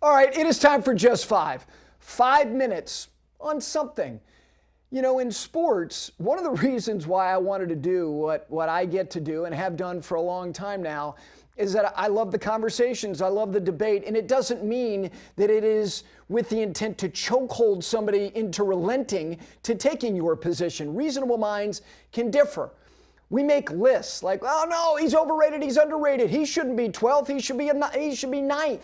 All right, it is time for Just Five. 5 minutes on something. You know, in sports, one of the reasons why I wanted to do what I get to do and have done for a long time now is that I love the conversations, I love the debate, and it doesn't mean that it is with the intent to chokehold somebody into relenting to taking your position. Reasonable minds can differ. We make lists like, oh no, he's overrated, he's underrated, he shouldn't be 12th, he should be 9th.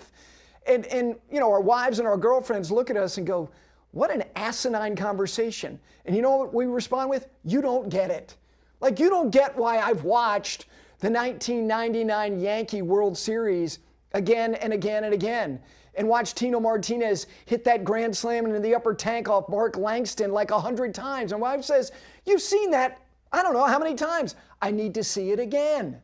And you know, our wives and our girlfriends look at us and go, what an asinine conversation. And you know what we respond with? You don't get it. Like, you don't get why I've watched the 1999 Yankee World Series again and again and again, and watched Tino Martinez hit that grand slam into the upper tank off Mark Langston like 100 times. And my wife says, you've seen that, I don't know how many times. I need to see it again.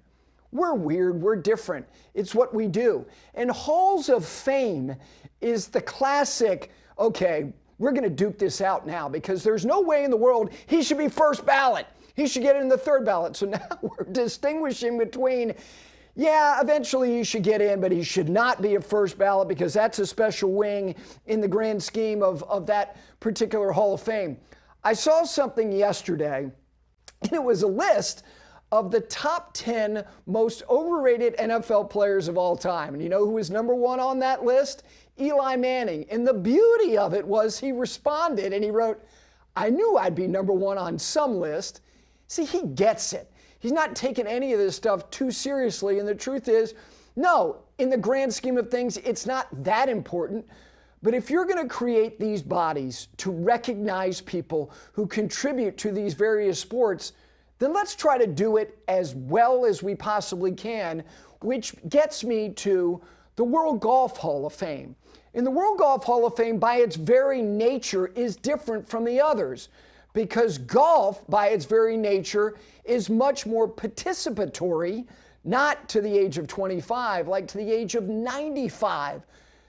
We're weird, we're different. It's what we do. And Halls of Fame is the classic, okay, we're going to duke this out now because there's no way in the world he should be first ballot. He should get in the third ballot. So now we're distinguishing between, yeah, eventually he should get in, but he should not be a first ballot because that's a special wing in the grand scheme of that particular Hall of Fame. I saw something yesterday, and it was a list of the top 10 most overrated NFL players of all time. And you know who was number one on that list? Eli Manning. And the beauty of it was he responded and he wrote, I knew I'd be number one on some list. See, he gets it. He's not taking any of this stuff too seriously. And the truth is, no, in the grand scheme of things, it's not that important. But if you're going to create these bodies to recognize people who contribute to these various sports, then let's try to do it as well as we possibly can, which gets me to the World Golf Hall of Fame. And the World Golf Hall of Fame, by its very nature, is different from the others because golf, by its very nature, is much more participatory, not to the age of 25, like to the age of 95.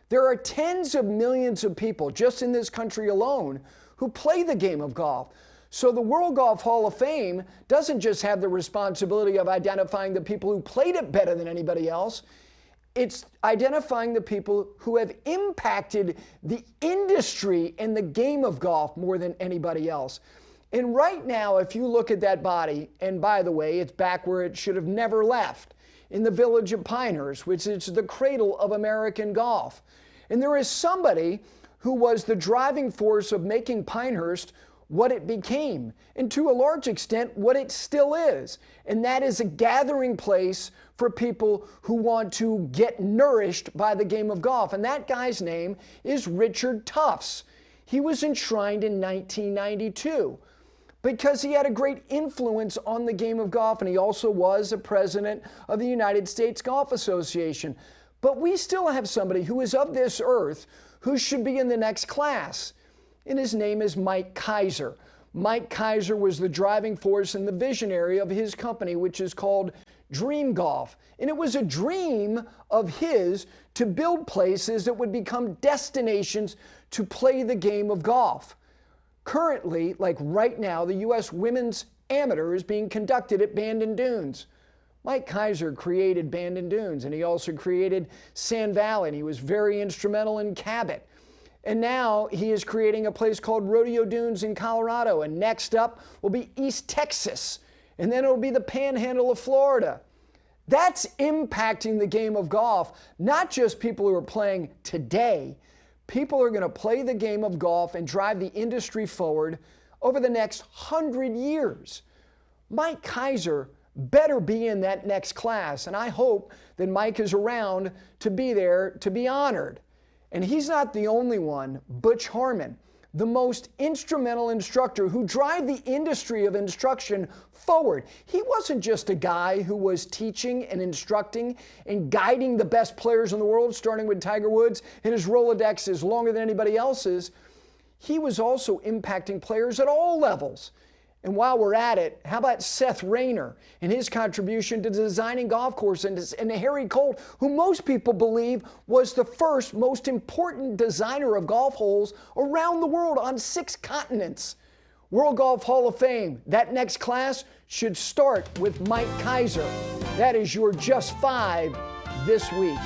There are tens of millions of people just in this country alone who play the game of golf. So the World Golf Hall of Fame doesn't just have the responsibility of identifying the people who played it better than anybody else. It's identifying the people who have impacted the industry and the game of golf more than anybody else. And right now, if you look at that body, and by the way, it's back where it should have never left, in the village of Pinehurst, which is the cradle of American golf. And there is somebody who was the driving force of making Pinehurst what it became, and to a large extent, what it still is. And that is a gathering place for people who want to get nourished by the game of golf. And that guy's name is Richard Tufts. He was enshrined in 1992 because he had a great influence on the game of golf, and he also was a president of the United States Golf Association. But we still have somebody who is of this earth who should be in the next class. And his name is Mike Keiser. Mike Keiser was the driving force and the visionary of his company, which is called Dream Golf. And it was a dream of his to build places that would become destinations to play the game of golf. Currently, like right now, the U.S. Women's Amateur is being conducted at Bandon Dunes. Mike Keiser created Bandon Dunes, and he also created Sand Valley, and he was very instrumental in Cabot. And now he is creating a place called Rodeo Dunes in Colorado. And next up will be East Texas. And then it'll be the Panhandle of Florida. That's impacting the game of golf, not just people who are playing today. People are going to play the game of golf and drive the industry forward over the next 100 years. Mike Keiser better be in that next class. And I hope that Mike is around to be there to be honored. And he's not the only one. Butch Harmon, the most instrumental instructor who drive the industry of instruction forward. He wasn't just a guy who was teaching and instructing and guiding the best players in the world, starting with Tiger Woods, and his Rolodex is longer than anybody else's. He was also impacting players at all levels. And while we're at it, how about Seth Raynor and his contribution to designing golf courses, and Harry Colt, who most people believe was the first most important designer of golf holes around the world on 6 continents. World Golf Hall of Fame, that next class should start with Mike Keiser. That is your Just 5 this week.